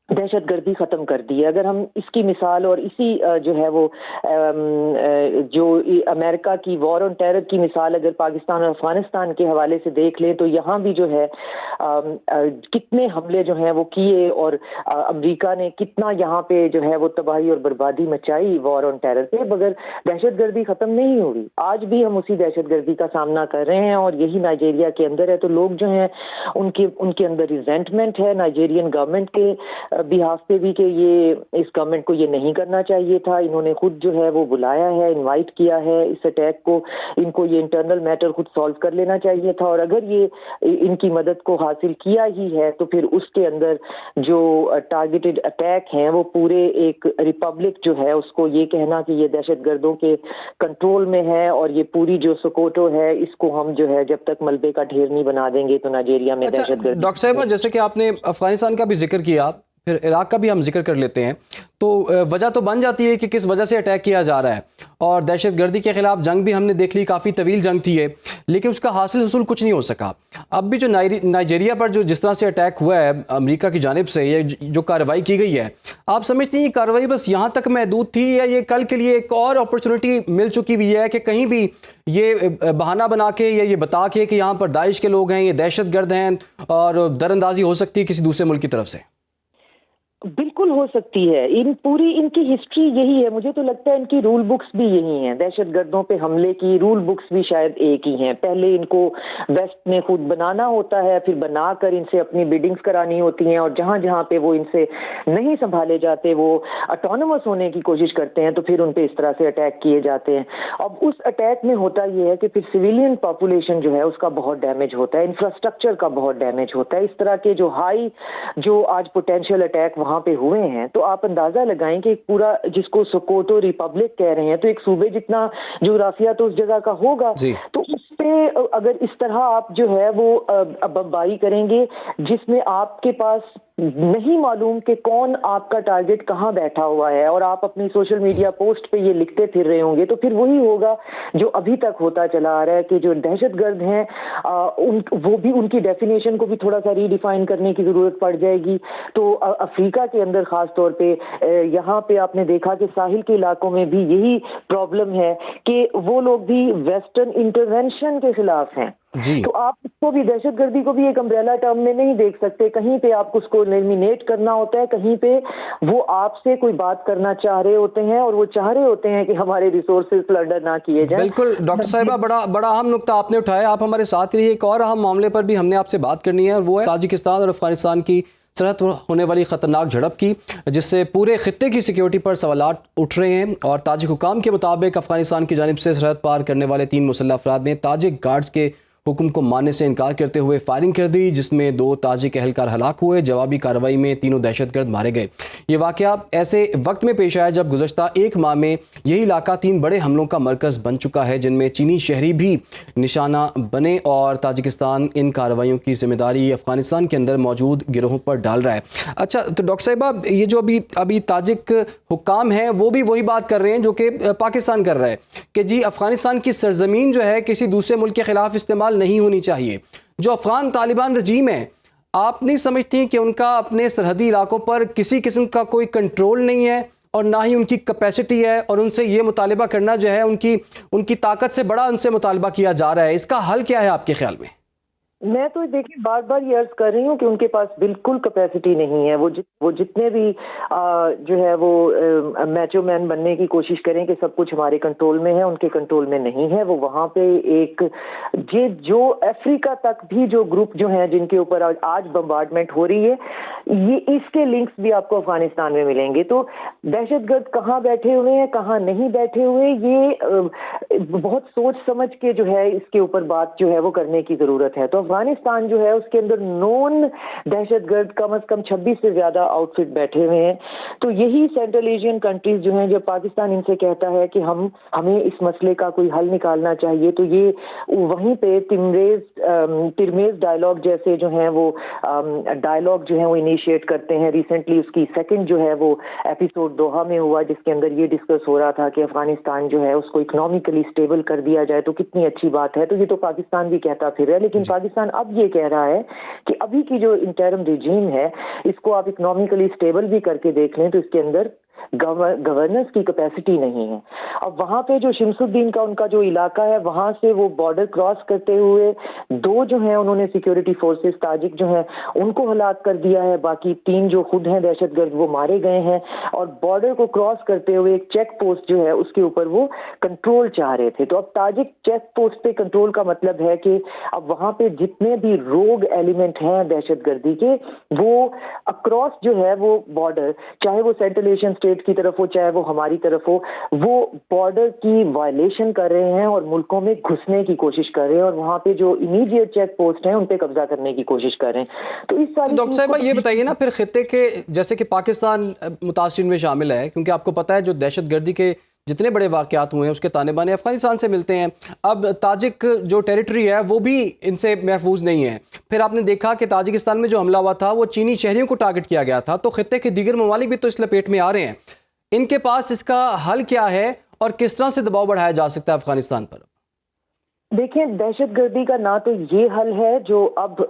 دہشت گردی ختم کر دی ہے. اگر ہم اس کی مثال اور اسی جو ہے وہ جو امریکہ کی وار آن ٹیرر کی مثال اگر پاکستان اور افغانستان کے حوالے سے دیکھ لیں تو یہاں بھی جو ہے کتنے حملے جو ہیں وہ کیے، اور امریکہ نے کتنا یہاں پہ جو ہے وہ تباہی اور بربادی مچائی وار آن ٹیرر پہ، مگر دہشت گردی ختم نہیں ہو رہی. آج بھی ہم اسی دہشت گردی کا سامنا کر رہے ہیں، اور یہی نائجیریا کے اندر ہے. تو لوگ جو ہیں ان کے اندر ریزنٹمنٹ ہے نائجیرین گورنمنٹ کے بہاف پہ بھی کہ یہ اس گورنمنٹ کو یہ نہیں کرنا چاہیے تھا. انہوں نے خود جو ہے وہ بلایا ہے، انوائٹ کیا ہے اس اٹیک کو. ان کو یہ انٹرنل میٹر خود سالو کر لینا چاہیے تھا، اور اگر یہ ان کی مدد کو حاصل کیا ہی ہے تو پھر اس کے اندر جو ٹارگیٹڈ اٹیک ہیں وہ پورے ایک ریپبلک جو ہے اس کو یہ کہنا کہ یہ دہشت گردوں کے کنٹرول میں ہے، اور یہ پوری جو سکوٹو ہے اس کو ہم جو ہے جب تک ملبے کا ڈھیر نہیں بنا دیں گے تو نائجیریا میں دہشت گردی. ڈاکٹر صاحبہ، جیسے کہ آپ نے افغانستان کا بھی ذکر کیا، پھر عراق کا بھی ہم ذکر کر لیتے ہیں، تو وجہ تو بن جاتی ہے کہ کس وجہ سے اٹیک کیا جا رہا ہے. اور دہشت گردی کے خلاف جنگ بھی ہم نے دیکھ لی، کافی طویل جنگ تھی ہے، لیکن اس کا حاصل حصول کچھ نہیں ہو سکا. اب بھی جو نائجیریا پر جو جس طرح سے اٹیک ہوا ہے امریکہ کی جانب سے، یہ جو کارروائی کی گئی ہے، آپ سمجھتے ہیں یہ کارروائی بس یہاں تک محدود تھی، یا یہ کل کے لیے ایک اور اپرچونٹی مل چکی ہوئی ہے کہ کہیں بھی یہ بہانہ بنا کے یا یہ بتا کے کہ یہاں پر داعش کے لوگ ہیں، یہ دہشت گرد ہیں، اور در اندازی ہو سکتی ہے کسی دوسرے ملک کی طرف سے؟ بالکل ہو سکتی ہے. ان کی ہسٹری یہی ہے. مجھے تو لگتا ہے ان کی رول بکس بھی یہی ہیں. دہشت گردوں پہ حملے کی رول بکس بھی شاید ایک ہی ہیں. پہلے ان کو ویسٹ نے خود بنانا ہوتا ہے، پھر بنا کر ان سے اپنی بیڈنگز کرانی ہوتی ہیں، اور جہاں جہاں پہ وہ ان سے نہیں سنبھالے جاتے وہ اٹونومس ہونے کی کوشش کرتے ہیں، تو پھر ان پہ اس طرح سے اٹیک کیے جاتے ہیں. اب اس اٹیک میں ہوتا یہ ہے کہ پھر سویلین پاپولیشن جو ہے اس کا بہت ڈیمیج ہوتا ہے، انفراسٹرکچر کا بہت ڈیمیج ہوتا ہے. اس طرح کے جو آج پوٹینشیل اٹیک وہاں پہ ہوئے ہیں، تو آپ اندازہ لگائیں کہ ایک پورا جس کو سکوٹو ریپبلک کہہ رہے ہیں، تو ایک صوبے جتنا جغرافیہ تو اس جگہ کا ہوگا. تو اس پہ اگر اس طرح آپ جو ہے وہ بمباری کریں گے جس میں آپ کے پاس نہیں معلوم کہ کون آپ کا ٹارگٹ کہاں بیٹھا ہوا ہے، اور آپ اپنی سوشل میڈیا پوسٹ پہ یہ لکھتے پھر رہے ہوں گے، تو پھر وہی ہوگا جو ابھی تک ہوتا چلا آ رہا ہے کہ جو دہشت گرد ہیں وہ بھی ان کی ڈیفینیشن کو بھی تھوڑا سا ری ڈیفائن کرنے کی ضرورت پڑ جائے گی. تو افریقہ کے اندر خاص طور پہ یہاں پہ آپ نے دیکھا کہ ساحل کے علاقوں میں بھی یہی پرابلم ہے کہ وہ لوگ بھی ویسٹرن انٹرونشن کے خلاف ہیں. تو آپ اس کو بھی دہشت گردی کو بھی ایک امبریلا ٹرم میں نہیں دیکھ سکتے. کہیں پہ آپ اس کو ایلیمینیٹ کرنا ہوتا ہے، کہیں پہ وہ آپ سے کوئی بات کرنا چاہ رہے ہوتے ہیں، اور وہ چاہ رہے ہوتے ہیں کہ ہمارے ریسورسز پلنڈر نہ کیے جائیں. بالکل ڈاکٹر صاحبہ، بڑا اہم نقطہ آپ نے اٹھایا. آپ ہمارے ساتھ رہیے. ایک اور اہم معاملے پر بھی ہم نے آپ سے بات کرنی ہے، اور وہ ہے تاجکستان اور افغانستان کی سرحد پر ہونے والی خطرناک جھڑپ کی، جس سے پورے خطے کی سیکیورٹی پر سوالات اٹھ رہے ہیں. اور تاجک حکام کے مطابق افغانستان کی جانب سے سرحد پار کرنے والے 3 مسلح افراد نے تاجک گارڈز کے حکم کو ماننے سے انکار کرتے ہوئے فائرنگ کر دی، جس میں 2 تاجک اہلکار ہلاک ہوئے۔ جوابی کارروائی میں 3 دہشت گرد مارے گئے۔ یہ واقعہ ایسے وقت میں پیش آیا جب گزشتہ 1 ماہ میں یہی علاقہ 3 بڑے حملوں کا مرکز بن چکا ہے، جن میں چینی شہری بھی نشانہ بنے، اور تاجکستان ان کارروائیوں کی ذمہ داری افغانستان کے اندر موجود گروہوں پر ڈال رہا ہے۔ اچھا، تو ڈاکٹر صاحبہ، یہ جو ابھی تاجک حکام ہیں وہ بھی وہی بات کر رہے ہیں جو کہ پاکستان کر رہا ہے کہ جی افغانستان کی سرزمین جو ہے کسی دوسرے ملک کے خلاف استعمال نہیں ہونی چاہیے۔ جو افغان طالبان رجیم ہے، آپ نہیں سمجھتی کہ ان کا اپنے سرحدی علاقوں پر کسی قسم کا کوئی کنٹرول نہیں ہے اور نہ ہی ان کی کیپیسٹی ہے، اور ان سے یہ مطالبہ کرنا جو ہے ان کی طاقت سے بڑا ان سے مطالبہ کیا جا رہا ہے؟ اس کا حل کیا ہے آپ کے خیال میں؟ میں تو دیکھیں بار بار یہ عرض کر رہی ہوں کہ ان کے پاس بالکل کیپیسٹی نہیں ہے۔ وہ جتنے بھی جو ہے وہ میچو مین بننے کی کوشش کریں کہ سب کچھ ہمارے کنٹرول میں ہے، ان کے کنٹرول میں نہیں ہے۔ وہ وہاں پہ ایک جو افریقہ تک بھی جو گروپ جو ہیں جن کے اوپر آج بمبارڈمنٹ ہو رہی ہے، یہ اس کے لنکس بھی آپ کو افغانستان میں ملیں گے۔ تو دہشت گرد کہاں بیٹھے ہوئے ہیں، کہاں نہیں بیٹھے ہوئے، یہ بہت سوچ سمجھ کے جو ہے اس کے اوپر بات جو ہے وہ کرنے کی ضرورت ہے۔ تو افغانستان جو ہے اس کے اندر نون دہشت گرد کم از کم 26 سے زیادہ آؤٹ فٹ بیٹھے ہوئے ہیں۔ تو یہی سینٹرل ایشین کنٹریز جو ہیں، جب پاکستان ان سے کہتا ہے کہ ہمیں اس مسئلے کا کوئی حل نکالنا چاہیے، تو یہ وہیں پہ ترمیز ڈائلاگ جیسے جو ہیں وہ ڈائلاگ جو ہیں وہ انیشیٹ کرتے ہیں۔ ریسنٹلی اس کی سیکنڈ جو ہے وہ ایپیسوڈ دوحہ میں ہوا، جس کے اندر یہ ڈسکس ہو رہا تھا کہ افغانستان جو ہے اس کو اکنامکلی اسٹیبل کر دیا جائے تو کتنی اچھی بات ہے۔ تو یہ تو پاکستان بھی کہتا پھر ہے، لیکن پاکستان اب یہ کہہ رہا ہے کہ ابھی کی جو انٹرم ریجیم ہے اس کو آپ اکنامکلی اسٹیبل بھی کر کے دیکھ لیں تو اس کے اندر گورننس کی کیپیسٹی نہیں ہے۔ اب وہاں پہ جو شمس الدین کا ان کا جو علاقہ ہے، وہاں سے وہ بارڈر کراس کرتے ہوئے 2 جو ہیں انہوں نے سیکیورٹی فورسز تاجک جو ہیں ان کو ہلاک کر دیا ہے، باقی 3 جو خود ہیں دہشت گرد وہ مارے گئے ہیں، اور بارڈر کو کراس کرتے ہوئے ایک چیک پوسٹ جو ہے اس کے اوپر وہ کنٹرول چاہ رہے تھے۔ تو اب تاجک چیک پوسٹ پہ کنٹرول کا مطلب ہے کہ اب وہاں پہ جتنے بھی روگ ایلیمنٹ ہیں دہشت گردی کے، وہ اکراس جو ہے وہ بارڈر، چاہے وہ سینٹرل ایشین اسٹیٹ کی طرف ہو چاہے وہ ہماری طرف ہو، وہ بارڈر کی وائلیشن کر رہے ہیں اور ملکوں میں گھسنے کی کوشش کر رہے ہیں، اور وہاں پہ جو امیڈیٹ چیک پوسٹ ہیں ان پہ قبضہ کرنے کی کوشش کر رہے ہیں۔ تو اس ساری ڈاکٹر صاحبہ یہ بتائیے نا، پھر خطے کے جیسے کہ پاکستان متاثرین میں شامل ہے، کیونکہ آپ کو پتہ ہے جو دہشت گردی کے جتنے بڑے واقعات ہوئے ہیں اس کے تانے بانے افغانستان سے ملتے ہیں۔ اب تاجک جو ٹیریٹری ہے وہ بھی ان سے محفوظ نہیں ہے۔ پھر آپ نے دیکھا کہ تاجکستان میں جو حملہ ہوا تھا وہ چینی شہریوں کو ٹارگٹ کیا گیا تھا، تو خطے کے دیگر ممالک بھی تو اس لپیٹ میں آ رہے ہیں۔ ان کے پاس اس کا حل کیا ہے اور کس طرح سے دباؤ بڑھایا جا سکتا ہے افغانستان پر؟ دیکھیں، دہشت گردی کا نہ تو یہ حل ہے جو اب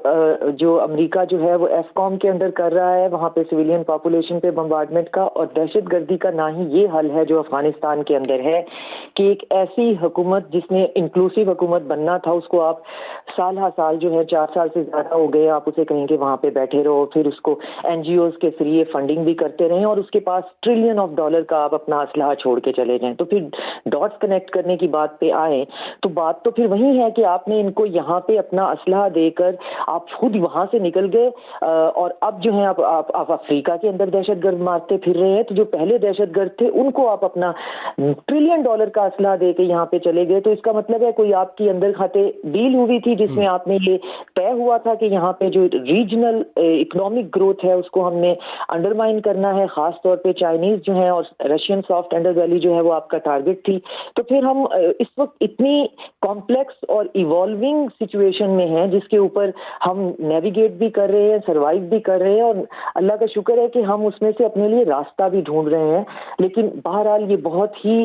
جو امریکہ جو ہے وہ ایف کام کے اندر کر رہا ہے وہاں پہ سویلین پاپولیشن پہ بمبارڈمنٹ کا، اور دہشت گردی کا نہ ہی یہ حل ہے جو افغانستان کے اندر ہے کہ ایک ایسی حکومت جس نے انکلوسیو حکومت بننا تھا اس کو آپ سال ہا سال جو ہے 4 سال سے زیادہ ہو گئے آپ اسے کہیں کہ وہاں پہ بیٹھے رہو، پھر اس کو این جی اوز کے ذریعے فنڈنگ بھی کرتے رہیں اور اس کے پاس $1 ٹریلین کا آپ اپنا اسلحہ چھوڑ کے چلے جائیں۔ تو پھر ڈاٹس کنیکٹ کرنے کی بات پہ آئیں تو بات تو پھر وہی ہے کہ آپ نے ان کو یہاں پہ اپنا اسلحہ دے کر آپ خود وہاں سے نکل گئے، اور اب جو ہے آپ افریقہ کے اندر دہشت گرد مارتے پھر رہے ہیں۔ تو جو پہلے دہشت گرد تھے ان کو آپ اپنا $1 ٹریلین کا اسلحہ دے کے یہاں پہ چلے گئے، تو اس کا مطلب ہے کوئی آپ کی اندر خاتے ڈیل ہوئی تھی جس میں آپ نے یہ طے ہوا تھا کہ یہاں پہ جو ریجنل اکنامک گروتھ ہے اس کو ہم نے انڈرمائن کرنا ہے، خاص طور پہ چائنیز جو ہیں اور رشین سافٹ انڈر ویلی جو ہے وہ آپ کا ٹارگٹ تھی۔ تو پھر ہم اس وقت اتنی کمپلیکس اور ایوالونگ سچویشن میں ہیں جس کے اوپر ہم نیویگیٹ بھی کر رہے ہیں، سروائیو بھی کر رہے ہیں، اور اللہ کا شکر ہے کہ ہم اس میں سے اپنے لیے راستہ بھی ڈھونڈ رہے ہیں، لیکن بہرحال یہ بہت ہی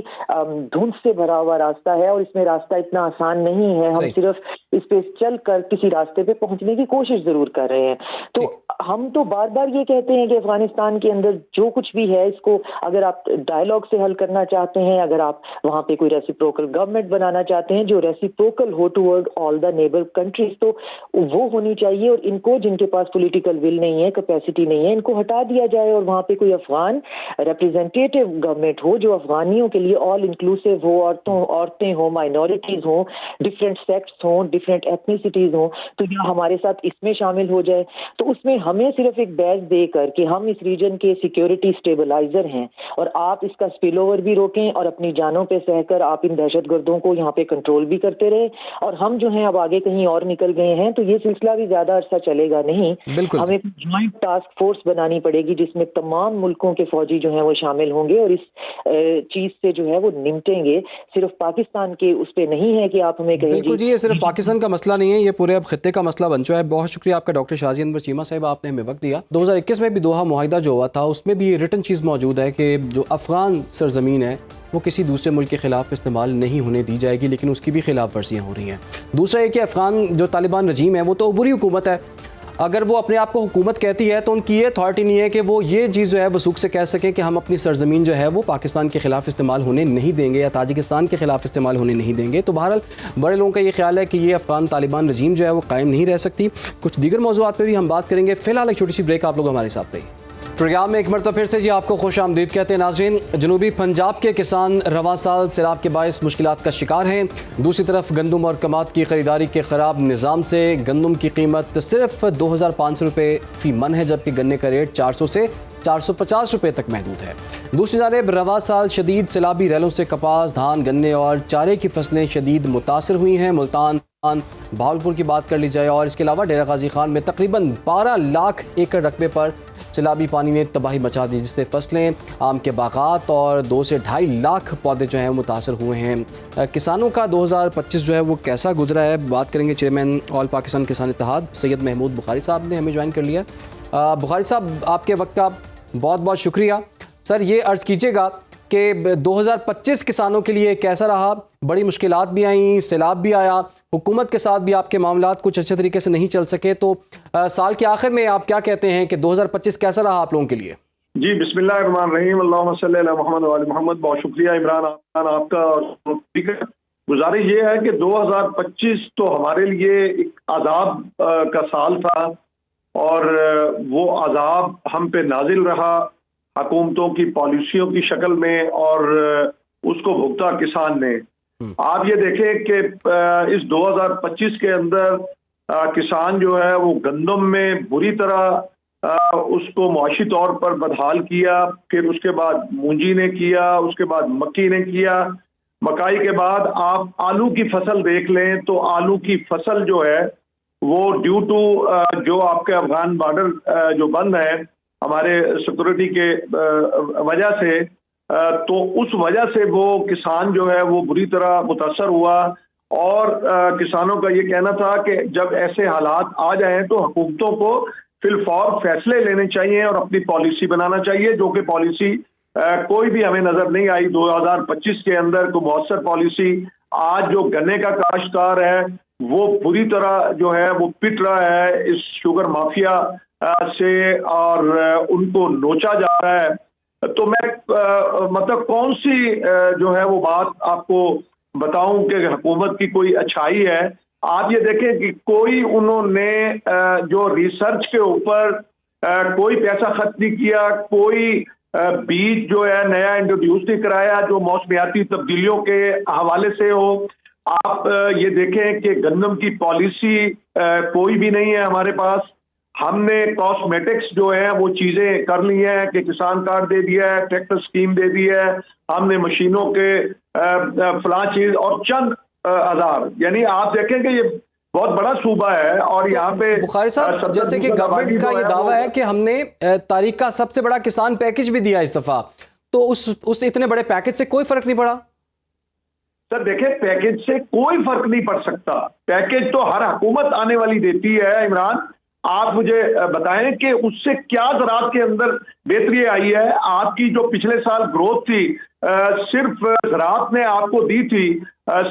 دھند سے بھرا ہوا راستہ ہے اور اس میں راستہ اتنا آسان نہیں ہے۔ ہم صرف اس پہ چل کر کسی راستے پہ پہنچنے کی کوشش ضرور کر رہے ہیں۔ تو ہم تو بار بار یہ کہتے ہیں کہ افغانستان کے اندر جو کچھ بھی ہے اس کو اگر آپ ڈائلاگ سے حل کرنا چاہتے ہیں، اگر آپ وہاں پہ کوئی ریسیپروکل گورنمنٹ بنانا چاہتے ہیں جو ریسیپروکل ہو toward all the neighbour countries, تو وہ ہونی چاہیے، اور ان کو جن کے پاس پولیٹیکل ول نہیں ہے، کیپیسٹی نہیں ہے، ان کو ہٹا دیا جائے اور وہاں پہ کوئی افغان ریپرزینٹیٹیو گورنمنٹ ہو جو افغانیوں کے لیے آل انکلوسیو ہو، عورتیں ہوں، مائنورٹیز ہوں، ڈفرینٹ سیکٹس ہوں، ڈفرینٹ ایتھنیسٹیز ہوں، تو یہ ہمارے ساتھ اس میں شامل ہو جائے۔ تو اس میں ہمیں صرف ایک بیچ دے کر کہ ہم اس ریجن کے سیکیورٹی اسٹیبلائزر ہیں اور آپ اس کا اسپل اوور بھی روکیں اور اپنی جانوں پہ سہ کر آپ ان دہشت گردوں کو یہاں پہ کنٹرول بھی کرتے ہوتے رہے اور ہم جو ہیں اب آگے کہیں اور نکل گئے ہیں، تو یہ سلسلہ بھی زیادہ عرصہ چلے گا نہیں. ہمیں جوائنٹ ٹاسک فورس بنانی پڑے گی جس میں تمام ملکوں کے فوجی جو ہیں وہ شامل ہوں گے اور اس چیز سے جو ہے وہ نمٹیں گے. صرف پاکستان کے اس پہ نہیں ہے کہ آپ ہمیں کہیں بالکل جی، یہ صرف پاکستان کا مسئلہ نہیں ہے، یہ پورے اب خطے کا مسئلہ بن چکا ہے. بہت شکریہ آپ کا ڈاکٹر شازی انور چیمہ صاحب، آپ نے ہمیں وقت دیا. 2021 میں بھی دوحہ معاہدہ جو ہوا تھا اس میں بھی یہ ریٹن چیز موجود ہے کہ جو افغان سرزمین ہے وہ کسی دوسرے ملک کے خلاف استعمال نہیں ہونے دی جائے گی، لیکن اس کی بھی خلاف ورزیاں ہو رہی ہیں. دوسرا یہ کہ افغان جو طالبان رجیم ہے وہ تو عبوری حکومت ہے، اگر وہ اپنے آپ کو حکومت کہتی ہے تو ان کی یہ اتھارٹی نہیں ہے کہ وہ یہ چیز جو ہے وثوق سے کہہ سکیں کہ ہم اپنی سرزمین جو ہے وہ پاکستان کے خلاف استعمال ہونے نہیں دیں گے یا تاجکستان کے خلاف استعمال ہونے نہیں دیں گے. تو بہرحال بڑے لوگوں کا یہ خیال ہے کہ یہ افغان طالبان رجیم جو ہے وہ قائم نہیں رہ سکتی. کچھ دیگر موضوعات پہ بھی ہم بات کریں گے، فی الحال ایک چھوٹی سی بریک، آپ لوگ ہمارے ساتھ رہیے. پروگرام میں ایک مرتبہ پھر سے جی آپ کو خوش آمدید کہتے ہیں. ناظرین، جنوبی پنجاب کے کسان رواں سال سیلاب کے باعث مشکلات کا شکار ہیں. دوسری طرف گندم اور کماد کی خریداری کے خراب نظام سے گندم کی قیمت صرف 2500 روپے فی من ہے، جبکہ گنے کا ریٹ 400 سے 450 روپے تک محدود ہے. دوسری جانب رواں سال شدید سیلابی ریلوں سے کپاس، دھان، گنے اور چارے کی فصلیں شدید متاثر ہوئی ہیں. ملتان، بہاولپور کی بات کر لی جائے اور اس کے علاوہ ڈیرہ غازی خان میں تقریباً 12 لاکھ ایکڑ رقبے پر سیلابی پانی نے تباہی مچا دی، جس سے فصلیں، آم کے باغات اور 2 سے 2.5 لاکھ پودے جو ہیں متاثر ہوئے ہیں. کسانوں کا 2025 جو ہے وہ کیسا گزرا ہے، بات کریں گے. چیئرمین آل پاکستان کسان اتحاد سید محمود بخاری صاحب نے ہمیں جوائن کر لیا. بخاری صاحب، آپ کے وقت کا بہت بہت شکریہ. سر، یہ عرض کیجیے گا کہ 2025 کسانوں کے لیے کیسا رہا؟ بڑی مشکلات بھی آئیں، سیلاب بھی آیا، حکومت کے ساتھ بھی آپ کے معاملات کچھ اچھے طریقے سے نہیں چل سکے، تو سال کے آخر میں آپ کیا کہتے ہیں کہ 2025 کیسا رہا آپ لوگوں کے لیے؟ جی، بسم اللہ الرحمن الرحیم، اللہم صلی علی محمد و علی محمد. بہت شکریہ عمران، آپ کا. گزارش یہ ہے کہ 2025 تو ہمارے لیے ایک عذاب کا سال تھا اور وہ عذاب ہم پہ نازل رہا حکومتوں کی پالیسیوں کی شکل میں، اور اس کو بھگتا کسان نے. آپ یہ دیکھیں کہ اس 2025 کے اندر کسان جو ہے وہ گندم میں بری طرح اس کو معاشی طور پر بدحال کیا، پھر اس کے بعد مونجی نے کیا، اس کے بعد مکی نے کیا، مکائی کے بعد آپ آلو کی فصل دیکھ لیں تو آلو کی فصل جو ہے وہ ڈیو ٹو جو آپ کے افغان بارڈر جو بند ہے ہمارے سیکورٹی کے وجہ سے، تو اس وجہ سے وہ کسان جو ہے وہ بری طرح متاثر ہوا. اور کسانوں کا یہ کہنا تھا کہ جب ایسے حالات آ جائیں تو حکومتوں کو فی الفور فیصلے لینے چاہیے اور اپنی پالیسی بنانا چاہیے، جو کہ پالیسی کوئی بھی ہمیں نظر نہیں آئی 2025 کے اندر کوئی مؤثر پالیسی. آج جو گنے کا کاشتکار ہے وہ بری طرح جو ہے وہ پٹ رہا ہے اس شوگر مافیا سے اور ان کو نوچا جا رہا ہے. تو میں مطلب کون سی جو ہے وہ بات آپ کو بتاؤں کہ حکومت کی کوئی اچھائی ہے. آپ یہ دیکھیں کہ کوئی انہوں نے جو ریسرچ کے اوپر کوئی پیسہ خرچ نہیں کیا، کوئی بیج جو ہے نیا انٹروڈیوس نہیں کرایا جو موسمیاتی تبدیلیوں کے حوالے سے ہو. آپ یہ دیکھیں کہ گندم کی پالیسی کوئی بھی نہیں ہے ہمارے پاس. ہم نے کاسمیٹکس جو ہے وہ چیزیں کر لی ہیں کہ کسان کارڈ دے دیا ہے، ٹریکٹر سکیم دے دی ہے، ہم نے مشینوں کے فلاں چیز اور چند ہزار، یعنی آپ دیکھیں کہ یہ بہت بڑا صوبہ ہے. اور یہاں پہ بخاری صاحب، جیسے کہ گورنمنٹ کا یہ دعویٰ ہے کہ ہم نے تاریخ کا سب سے بڑا کسان پیکج بھی دیا اس دفعہ، تو اس اتنے بڑے پیکج سے کوئی فرق نہیں پڑا؟ سر دیکھیں، پیکج سے کوئی فرق نہیں پڑ سکتا. پیکج تو ہر حکومت آنے والی دیتی ہے. عمران، آپ مجھے بتائیں کہ اس سے کیا زراعت کے اندر بہتری آئی ہے؟ آپ کی جو پچھلے سال گروتھ تھی صرف زراعت نے آپ کو دی تھی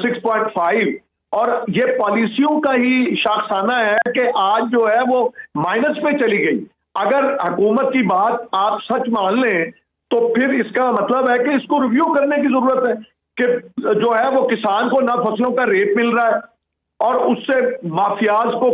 6.5، اور یہ پالیسیوں کا ہی شاخسانہ ہے کہ آج جو ہے وہ مائنس پہ چلی گئی. اگر حکومت کی بات آپ سچ مان لیں تو پھر اس کا مطلب ہے کہ اس کو ریویو کرنے کی ضرورت ہے کہ جو ہے وہ کسان کو نہ فصلوں کا ریٹ مل رہا ہے اور اس سے مافیاز کو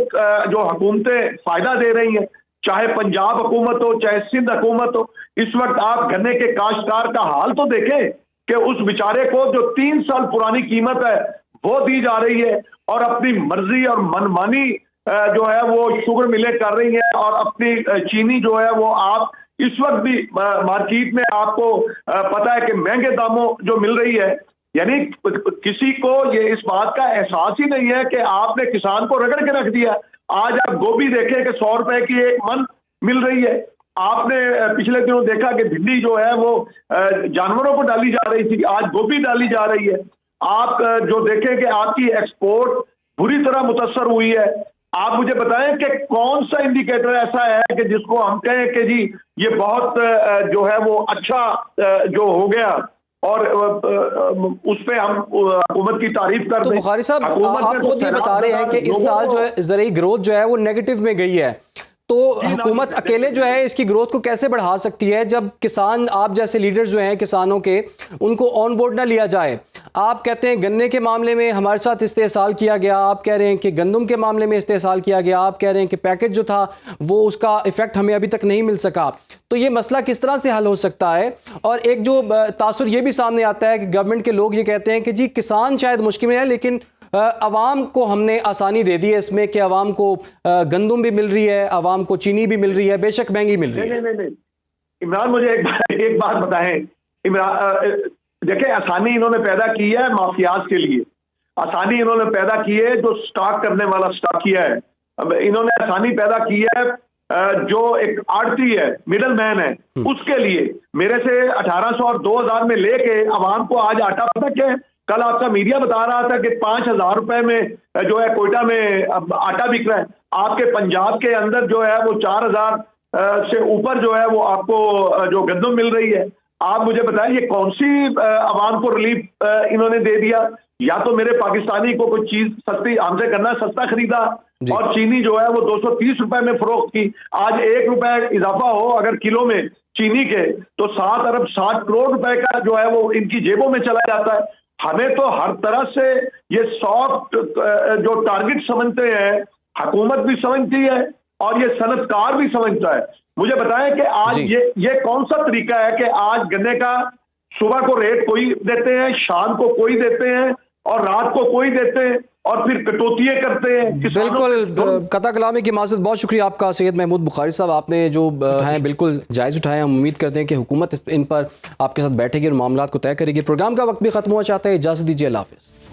جو حکومتیں فائدہ دے رہی ہیں، چاہے پنجاب حکومت ہو چاہے سندھ حکومت ہو. اس وقت آپ گنے کے کاشتکار کا حال تو دیکھیں کہ اس بیچارے کو جو 3 سال پرانی قیمت ہے وہ دی جا رہی ہے اور اپنی مرضی اور منمانی جو ہے وہ شوگر ملیں کر رہی ہیں، اور اپنی چینی جو ہے وہ آپ اس وقت بھی مارکیٹ میں آپ کو پتا ہے کہ مہنگے داموں جو مل رہی ہے. یعنی کسی کو یہ اس بات کا احساس ہی نہیں ہے کہ آپ نے کسان کو رگڑ کے رکھ دیا. آج آپ گوبھی دیکھیں کہ 100 روپے کی ایک من مل رہی ہے. آپ نے پچھلے دنوں دیکھا کہ بھنڈی جو ہے وہ جانوروں کو ڈالی جا رہی تھی, آج گوبھی ڈالی جا رہی ہے. آپ جو دیکھیں کہ آپ کی ایکسپورٹ بری طرح متاثر ہوئی ہے. آپ مجھے بتائیں کہ کون سا انڈیکیٹر ایسا ہے کہ جس کو ہم کہیں کہ جی یہ بہت جو ہے وہ اچھا جو ہو گیا اور اس پہ ہم حکومت کی تعریف کر تو دیں. بخاری صاحب حکومت آپ نے خود یہ بتا رہے ہیں کہ اس سال جو ہے زرعی گروتھ جو ہے وہ نیگیٹو میں گئی ہے, تو حکومت اکیلے جو ہے اس کی گروتھ کو کیسے بڑھا سکتی ہے جب کسان آپ جیسے لیڈرز جو ہیں کسانوں کے ان کو آن بورڈ نہ لیا جائے؟ آپ کہتے ہیں گنے کے معاملے میں ہمارے ساتھ استحصال کیا گیا, آپ کہہ رہے ہیں کہ گندم کے معاملے میں استحصال کیا گیا, آپ کہہ رہے ہیں کہ پیکج جو تھا وہ اس کا ایفیکٹ ہمیں ابھی تک نہیں مل سکا. تو یہ مسئلہ کس طرح سے حل ہو سکتا ہے؟ اور ایک جو تاثر یہ بھی سامنے آتا ہے کہ گورنمنٹ کے لوگ یہ کہتے ہیں کہ جی کسان شاید مشکل میں ہے لیکن عوام کو ہم نے آسانی دے دی ہے اس میں کہ عوام کو گندم بھی مل رہی ہے, عوام کو چینی بھی مل رہی ہے, بے شک مہنگی مل رہی ہے. نہیں. عمران مجھے ایک بات بتائیں. دیکھیں آسانی انہوں نے پیدا کی ہے مافیاز کے لیے, آسانی انہوں نے پیدا کی ہے جو سٹاک کرنے والا سٹاک کیا ہے. انہوں نے آسانی پیدا کی ہے جو ایک آڑتی ہے, مڈل مین ہے, اس کے لیے. میرے سے 1800 اور 2000 میں لے کے عوام کو آج آٹا پتہ کیا ہے؟ کل آپ کا میڈیا بتا رہا تھا کہ 5000 روپے میں جو ہے کوئٹہ میں آٹا بک رہا ہے. آپ کے پنجاب کے اندر جو ہے وہ 4000 سے اوپر جو ہے وہ آپ کو جو گندم مل رہی ہے. آپ مجھے بتائیں یہ کون سی عوام کو ریلیف انہوں نے دے دیا؟ یا تو میرے پاکستانی کو کوئی چیز سستی ہم سے کرنا سستا خریدا اور چینی جو ہے وہ 230 روپے میں فروخت کی. آج 1 روپے اضافہ ہو اگر کلو میں چینی کے تو 7 ارب 60 کروڑ روپے کا جو ہے وہ ان کی جیبوں میں چلا جاتا ہے. ہمیں تو ہر طرح سے یہ سافٹ جو ٹارگٹ سمجھتے ہیں, حکومت بھی سمجھتی ہے اور یہ صنعت کار بھی سمجھتا ہے. مجھے بتائیں کہ آج یہ کون سا طریقہ ہے کہ آج گنے کا صبح کو ریٹ کوئی دیتے ہیں, شام کو کوئی دیتے ہیں اور رات کو کوئی دیتے ہیں اور پھر کٹوتیے کرتے ہیں. بالکل قطع کلامی کی معذرت, بہت شکریہ آپ کا سید محمود بخاری صاحب, آپ نے جو ہیں بالکل جائز اٹھائے. ہم امید کرتے ہیں کہ حکومت ان پر آپ کے ساتھ بیٹھے گی اور معاملات کو طے کرے گی. پروگرام کا وقت بھی ختم ہوا چاہتا ہے, اجازت دیجیے, اللہ حافظ.